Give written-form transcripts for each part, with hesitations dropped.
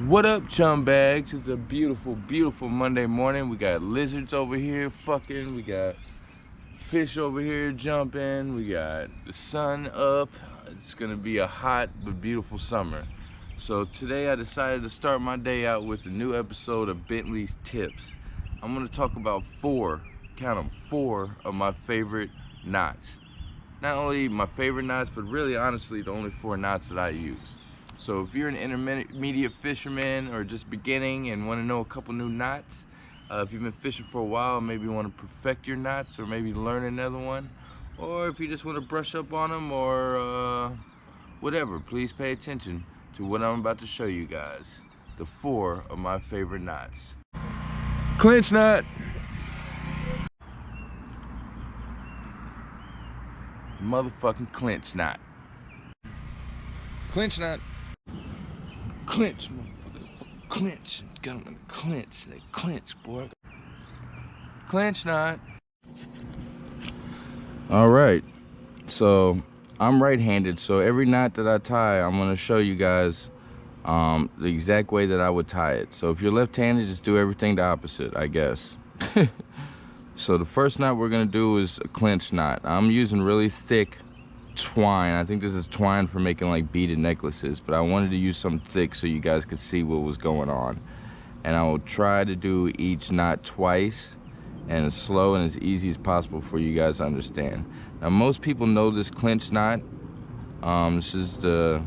What up, chum bags? It's a beautiful, beautiful Monday morning. We got lizards over here fucking. We got fish over here jumping. We got the sun up. It's gonna be a hot but beautiful summer. So today I decided to start my day out with a new episode of Bentleys Tips. I'm gonna talk about count them, four of my favorite knots. Not only my favorite knots, but really honestly the only four knots that I use. So if you're an intermediate fisherman or just beginning and want to know a couple new knots, if you've been fishing for a while, maybe you want to perfect your knots or maybe learn another one, or if you just want to brush up on them or whatever, please pay attention to what I'm about to show you guys. The four of my favorite knots. Clinch knot. Motherfucking clinch knot. Clinch knot. Clinch, motherfucker. Clinch. Got them in the clinch. They clinch, boy. Clinch knot. Alright. So, I'm right-handed, so every knot that I tie, I'm going to show you guys the exact way that I would tie it. So, if you're left-handed, just do everything the opposite, I guess. So, the first knot we're going to do is a clinch knot. I'm using really thick twine. I think this is twine for making like beaded necklaces, but I wanted to use something thick so you guys could see what was going on. And I will try to do each knot twice and as slow and as easy as possible for you guys to understand. Now most people know this clinch knot. This is the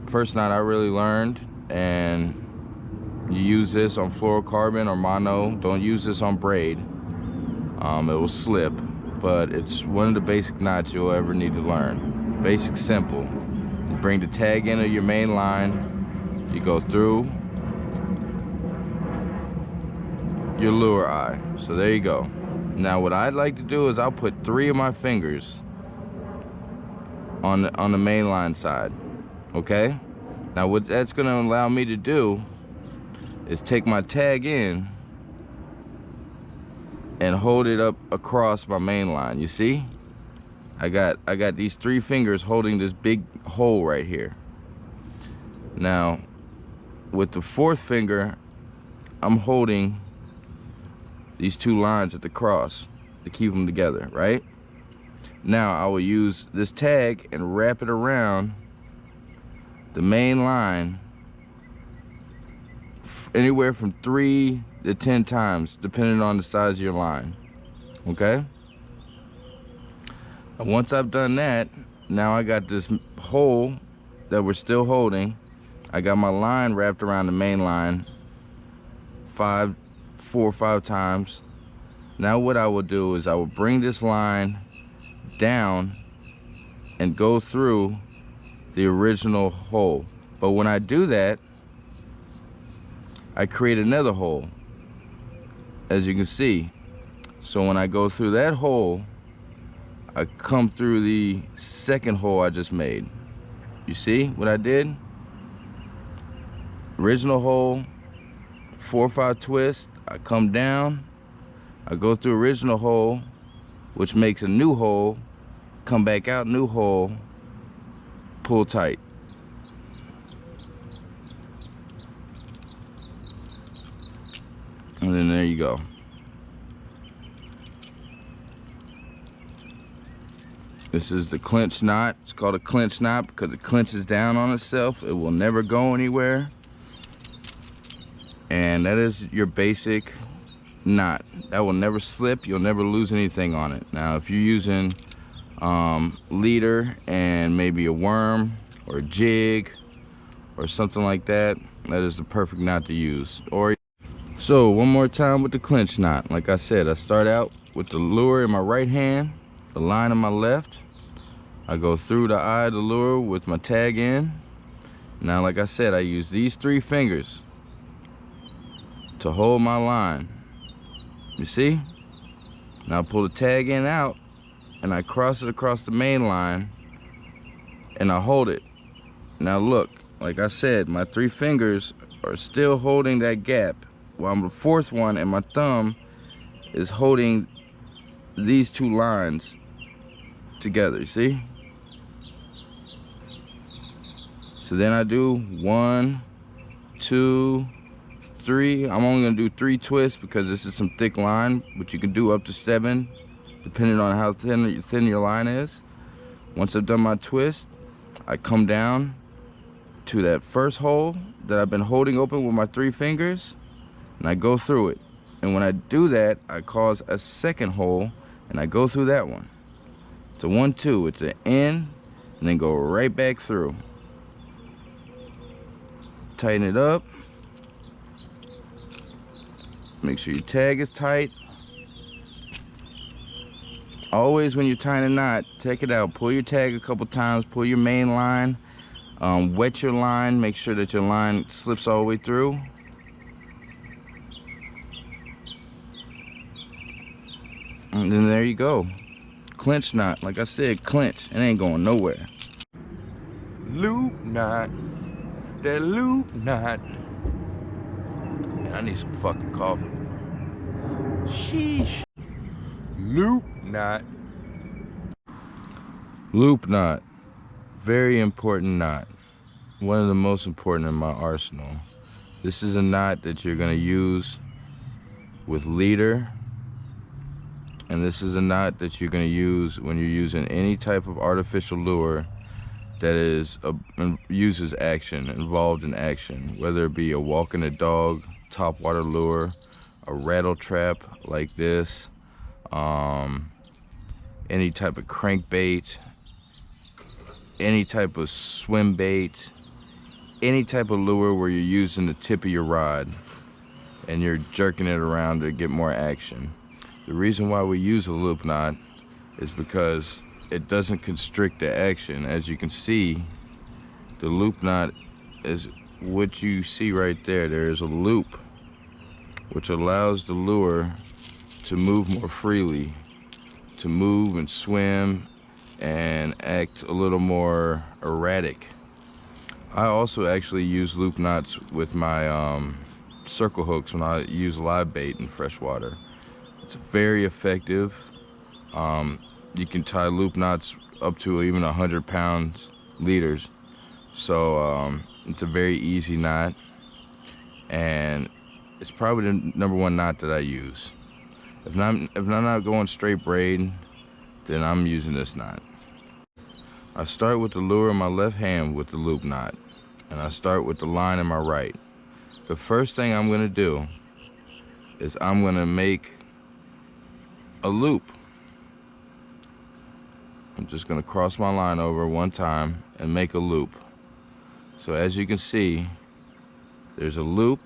first knot I really learned, and you use this on fluorocarbon or mono. Don't use this on braid. It will slip. But it's one of the basic knots you'll ever need to learn. Basic, simple. You bring the tag into your main line, you go through your lure eye. So there you go. Now what I'd like to do is I'll put 3 of my fingers on the main line side. Okay? Now what that's gonna allow me to do is take my tag in and hold it up across my main line. You see? I got these 3 fingers holding this big hole right here. Now, with the 4th finger, I'm holding these 2 lines at the cross to keep them together, right? Now, I will use this tag and wrap it around the main line anywhere from 3 to 10 times, depending on the size of your line. Okay? And once I've done that, now I got this hole that we're still holding. I got my line wrapped around the main line 4 or 5 times. Now what I will do is I will bring this line down and go through the original hole. But when I do that, I create another hole, as you can see. So when I go through that hole, I come through the second hole I just made. You see what I did? Original hole, 4 or 5 twists, I come down, I go through original hole, which makes a new hole, come back out, new hole, pull tight. And then there you go. This is the clinch knot. It's called a clinch knot because it clinches down on itself. It will never go anywhere. And that is your basic knot. That will never slip. You'll never lose anything on it. Now, if you're using leader and maybe a worm or a jig or something like that, that is the perfect knot to use. So one more time with the clinch knot. Like I said, I start out with the lure in my right hand, the line in my left. I go through the eye of the lure with my tag in. Now, like I said, I use these 3 fingers to hold my line. You see? Now I pull the tag in out and I cross it across the main line and I hold it. Now look, like I said, my 3 fingers are still holding that gap, while the 4th one and my thumb is holding these 2 lines together. You see? So then I do 1, 2, 3. I'm only gonna do 3 twists because this is some thick line, but you can do up to 7 depending on how thin your line is. Once I've done my twist, I come down to that first hole that I've been holding open with my 3 fingers, and I go through it. And when I do that, I cause a second hole, and I go through that one. It's a 1, 2. It's an in, and then go right back through. Tighten it up. Make sure your tag is tight. Always when you're tying a knot, take it out. Pull your tag a couple times. Pull your main line. Wet your line. Make sure that your line slips all the way through. And then there you go. Clinch knot. Like I said, clinch. It ain't going nowhere. Loop knot. That loop knot. Man, I need some fucking coffee. Sheesh. Loop knot. Loop knot. Very important knot. One of the most important in my arsenal. This is a knot that you're gonna use with leader. And this is a knot that you're gonna use when you're using any type of artificial lure that is uses action, involved in action, whether it be a walking a dog, topwater lure, a rattle trap like this, any type of crankbait, any type of swim bait, any type of lure where you're using the tip of your rod and you're jerking it around to get more action. The reason why we use a loop knot is because it doesn't constrict the action. As you can see, the loop knot is what you see right there. There is a loop which allows the lure to move more freely, to move and swim and act a little more erratic. I also actually use loop knots with my circle hooks when I use live bait in freshwater. It's very effective. You can tie loop knots up to even 100 pounds leaders. So it's a very easy knot, and it's probably the #1 knot that I use. If I'm not going straight braid, then I'm using this knot. I start with the lure in my left hand with the loop knot, and I start with the line in my right. The first thing I'm gonna do is I'm gonna make a loop. I'm just gonna cross my line over one time and make a loop. So as you can see, there's a loop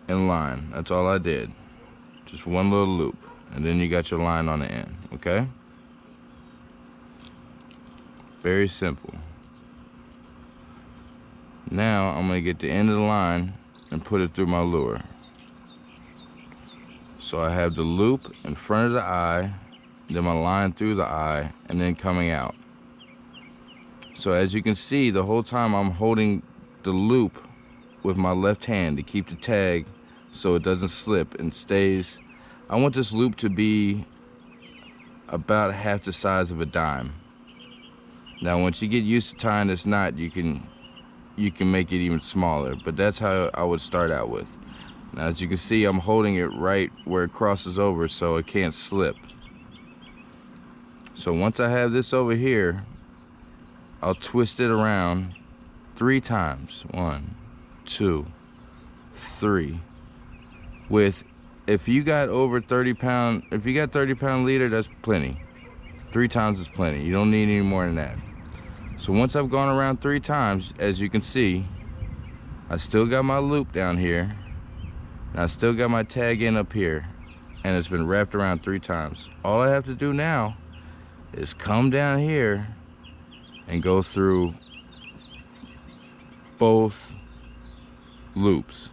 and line. That's all I did. Just one little loop. And then you got your line on the end, okay? Very simple. Now I'm gonna get the end of the line and put it through my lure. So I have the loop in front of the eye, then my line through the eye, and then coming out. So as you can see, the whole time I'm holding the loop with my left hand to keep the tag so it doesn't slip and stays. I want this loop to be about half the size of a dime. Now once you get used to tying this knot, you can make it even smaller, but that's how I would start out with. Now as you can see, I'm holding it right where it crosses over so it can't slip. So once I have this over here, I'll twist it around 3 times. 1, 2, 3. If you got over 30 pound, if you got 30 pound leader, that's plenty. 3 times is plenty. You don't need any more than that. So once I've gone around 3 times, as you can see, I still got my loop down here, and I still got my tag in up here, and it's been wrapped around 3 times. All I have to do now is come down here and go through both loops.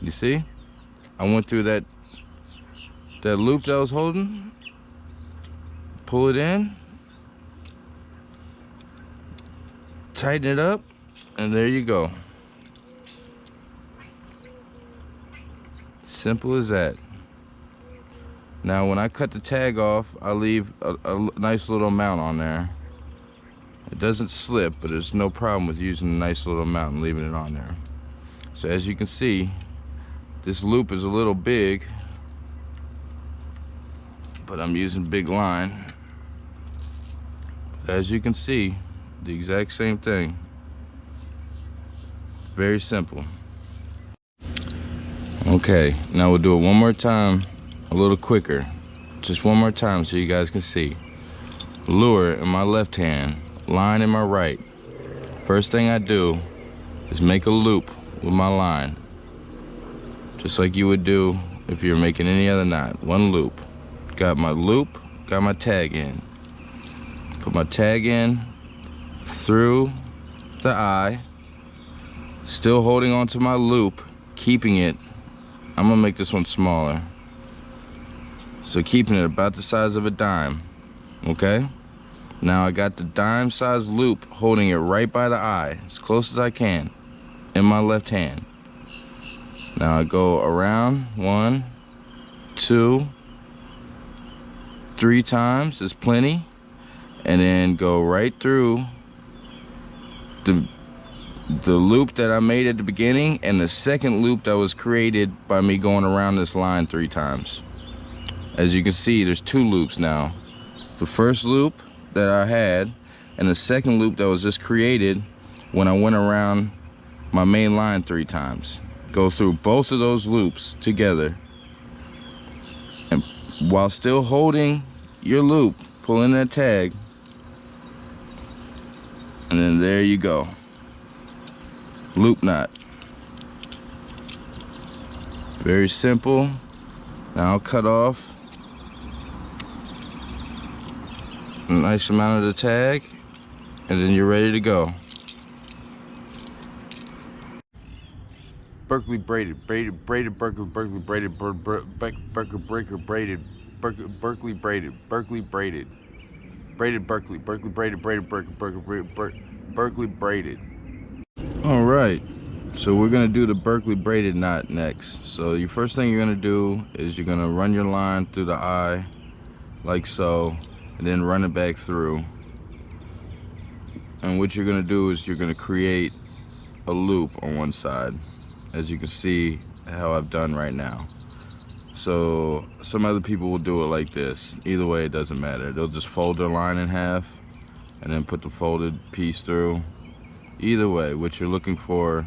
You see? I went through that loop that I was holding, pull it in, tighten it up, and there you go. Simple as that. Now when I cut the tag off, I leave a nice little amount on there. It doesn't slip, but there's no problem with using a nice little amount and leaving it on there. So as you can see, this loop is a little big, but I'm using big line. As you can see, the exact same thing. Very simple. Okay, now we'll do it one more time, a little quicker. Just one more time so you guys can see. Lure in my left hand, line in my right. First thing I do is make a loop with my line. Just like you would do if you're making any other knot. One loop. Got my loop, got my tag in. Put my tag in through the eye. Still holding onto my loop, keeping it. I'm gonna make this one smaller. So keeping it about the size of a dime, okay? Now I got the dime size loop holding it right by the eye, as close as I can, in my left hand. Now I go around 1, 2, 3 times is plenty, and then go right through the loop that I made at the beginning and the second loop that was created by me going around this line 3 times. As you can see, there's 2 loops now. The first loop that I had and the second loop that was just created when I went around my main line 3 times. Go through both of those loops together, and while still holding your loop, pull in that tag, and then there you go. Loop knot. Very simple. Now I'll cut off a nice amount of the tag, and then you're ready to go. Berkeley braided, braided, Berkeley, Berkeley braided, Berkeley breaker braided, Berkeley braided, Berkeley braided, braided Berkeley, Berkeley braided, braided Berkeley braided. All right, so we're gonna do the Berkeley braided knot next. So your first thing you're gonna do is you're gonna run your line through the eye, like so, and then run it back through. And what you're gonna do is you're gonna create a loop on one side, as you can see how I've done right now. So some other people will do it like this. Either way, it doesn't matter. They'll just fold their line in half and then put the folded piece through. Either way, what you're looking for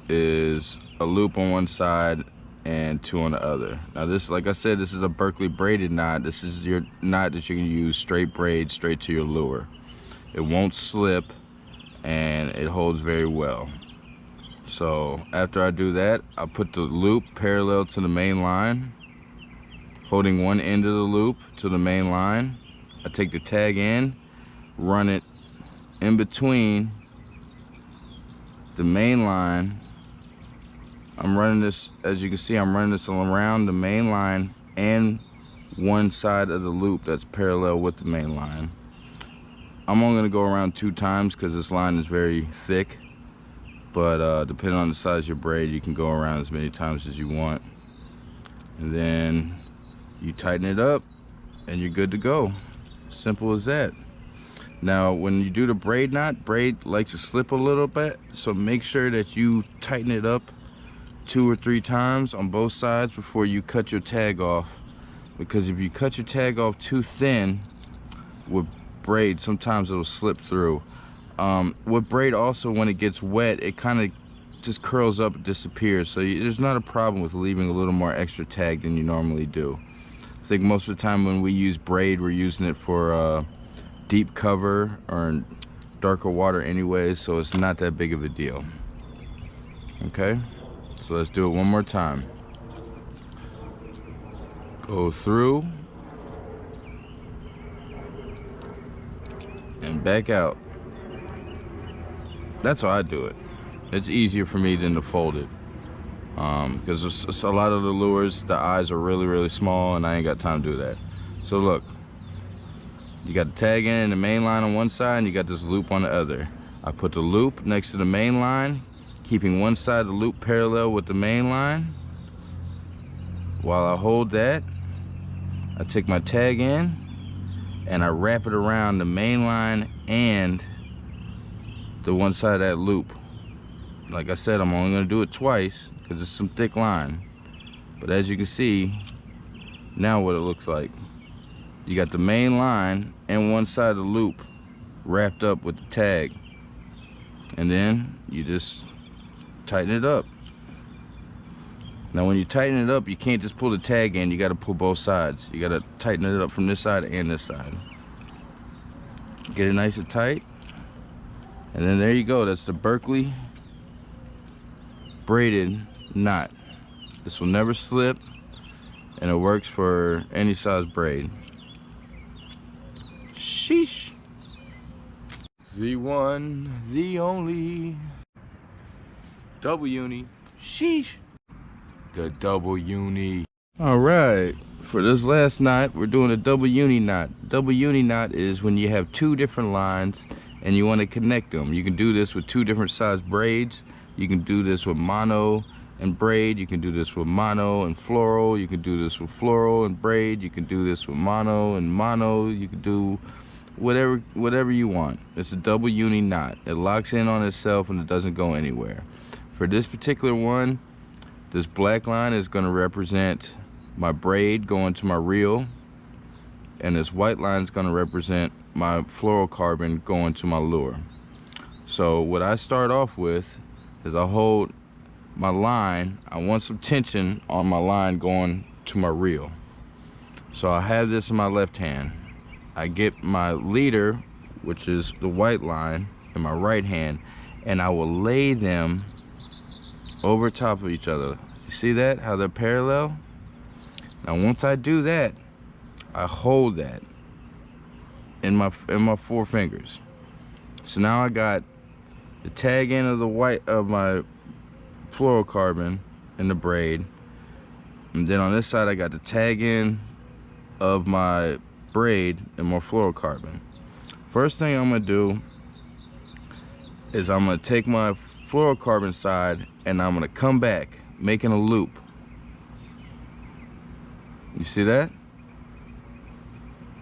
is a loop on one side and 2 on the other. Now this, like I said, this is a Berkeley braided knot. This is your knot that you can use straight braid straight to your lure. It won't slip and it holds very well. So after I do that, I put the loop parallel to the main line, holding one end of the loop to the main line. I take the tag in, run it in between the main line. I'm running this, as you can see, I'm running this around the main line and one side of the loop that's parallel with the main line. I'm only gonna go around 2 times because this line is very thick. But depending on the size of your braid, you can go around as many times as you want. And then you tighten it up and you're good to go. Simple as that. Now, when you do the braid knot, braid likes to slip a little bit, so make sure that you tighten it up 2 or 3 times on both sides before you cut your tag off. Because if you cut your tag off too thin with braid, sometimes it'll slip through. With braid also, when it gets wet, it kind of just curls up and disappears. So there's not a problem with leaving a little more extra tag than you normally do. I think most of the time when we use braid, we're using it for deep cover or in darker water anyways, so it's not that big of a deal. Okay, so let's do it one more time. Go through and back out. That's how I do it. It's easier for me than to fold it, because it's a lot of the lures, the eyes are really small and I ain't got time to do that. So look, you got the tag in and the main line on one side and you got this loop on the other. I put the loop next to the main line, keeping one side of the loop parallel with the main line. While I hold that, I take my tag in and I wrap it around the main line and the one side of that loop. Like I said, I'm only gonna do it twice because it's some thick line. But as you can see, now what it looks like. You got the main line and one side of the loop wrapped up with the tag. And then you just tighten it up. Now when you tighten it up, you can't just pull the tag in, you gotta pull both sides. You gotta tighten it up from this side and this side. Get it nice and tight. And then there you go, that's the Berkeley braided knot. This will never slip, and it works for any size braid. Sheesh. The one, the only, double uni. Sheesh. The double uni. All right, for this last knot, we're doing a double uni knot. Double uni knot is when you have two different lines and you want to connect them. You can do this with two different size braids. You can do this with mono and braid. You can do this with mono and floral. You can do this with floral and braid. You can do this with mono and mono. You can do whatever you want. It's a double uni knot. It locks in on itself and it doesn't go anywhere. For this particular one, this black line is going to represent my braid going to my reel, and this white line is going to represent my fluorocarbon going to my lure. So what I start off with is I hold my line. I want some tension on my line going to my reel. So I have this in my left hand. I get my leader, which is the white line, in my right hand, and I will lay them over top of each other. You see that, how they're parallel? Now once I do that, I hold that in my four fingers. So now I got the tag end of the white of my fluorocarbon in the braid, and then on this side I got the tag end of my braid and my fluorocarbon. First thing I'm gonna do is I'm gonna take my fluorocarbon side and I'm gonna come back making a loop. You see that?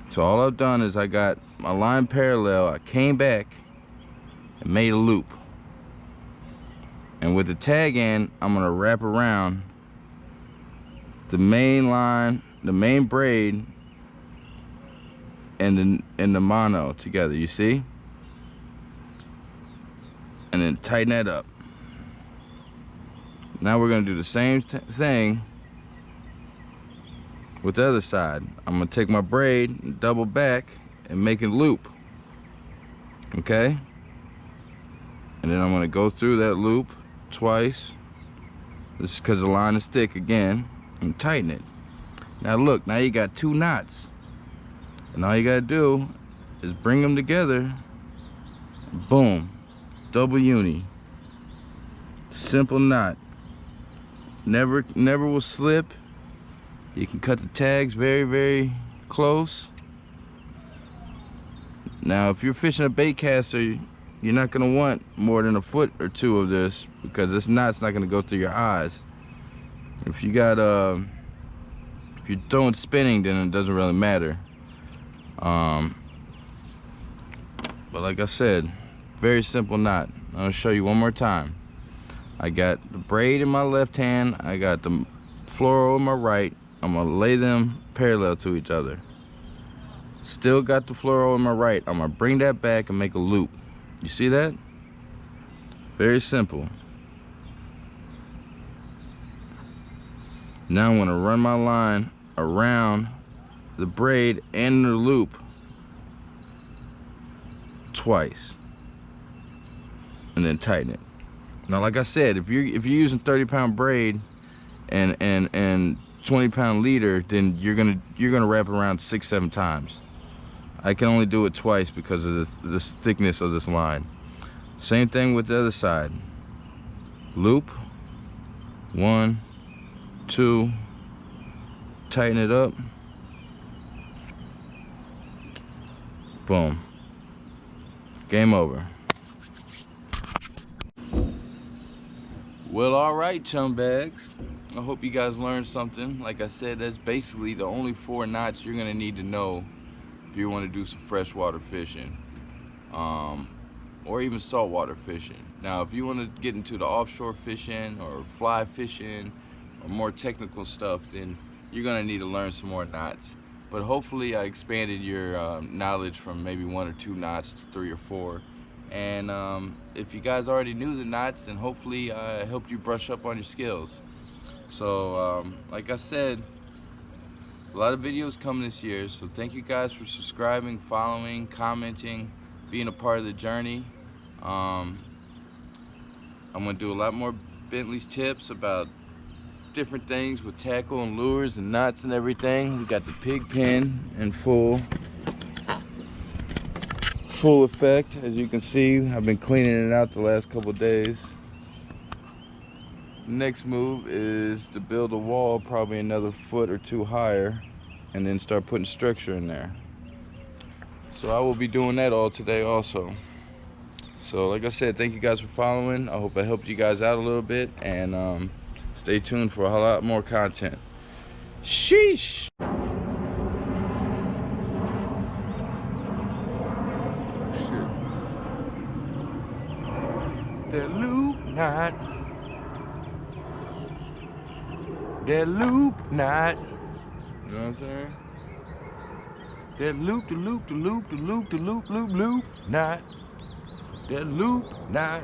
So all I've done is I got my line parallel, I came back and made a loop. And with the tag end, I'm gonna wrap around the main line, the main braid, and the mono together, you see? And then tighten that up. Now we're gonna do the same thing with the other side. I'm gonna take my braid and double back and make a loop, okay? And then I'm gonna go through that loop twice. This is because the line is thick again, and tighten it. Now look, now you got two knots. And all you gotta do is bring them together. Boom, double uni. Simple knot. Never will slip. You can cut the tags very close. Now if you're fishing a bait caster, you're not gonna want more than a foot or two of this, because this knot's not gonna go through your eyes. If you got if you're throwing spinning, then it doesn't really matter. But like I said, very simple knot. I'm gonna show you one more time. I got the braid in my left hand, I got the floral in my right. I'm gonna lay them parallel to each other. Still got the floral in my right. I'm gonna bring that back and make a loop. You see that? Very simple. Now I'm gonna run my line around the braid and the loop twice, and then tighten it. Now like I said, if you're using 30-pound braid and 20-pound leader, then you're gonna wrap it around 6-7 times. I can only do it twice because of this thickness of this line. Same thing with the other side. Loop, 1, 2, tighten it up, boom, game over. Well, all right, chum bags, I hope you guys learned something. Like I said, that's basically the only 4 knots you're gonna need to know if you want to do some freshwater fishing, or even saltwater fishing. Now, if you want to get into the offshore fishing or fly fishing or more technical stuff, then you're gonna need to learn some more knots. But hopefully I expanded your knowledge from maybe 1 or 2 knots to 3 or 4. And if you guys already knew the knots, then hopefully I helped you brush up on your skills. So like I said, a lot of videos coming this year, so thank you guys for subscribing, following, commenting, being a part of the journey. I'm gonna do a lot more Bentleys tips about different things with tackle and lures and knots and everything. We got the pig pen in full effect. As you can see, I've been cleaning it out the last couple of days. Next move is to build a wall probably another 1 or 2 feet higher, and then start putting structure in there. So I will be doing that all today also. So like I said, thank you guys for following. I hope I helped you guys out a little bit, and stay tuned for a lot more content. Sheesh! Shit. That loop knot. That loop knot. You know what I'm saying? That loop, the loop, the loop, the loop, the loop, loop, loop knot. That loop knot.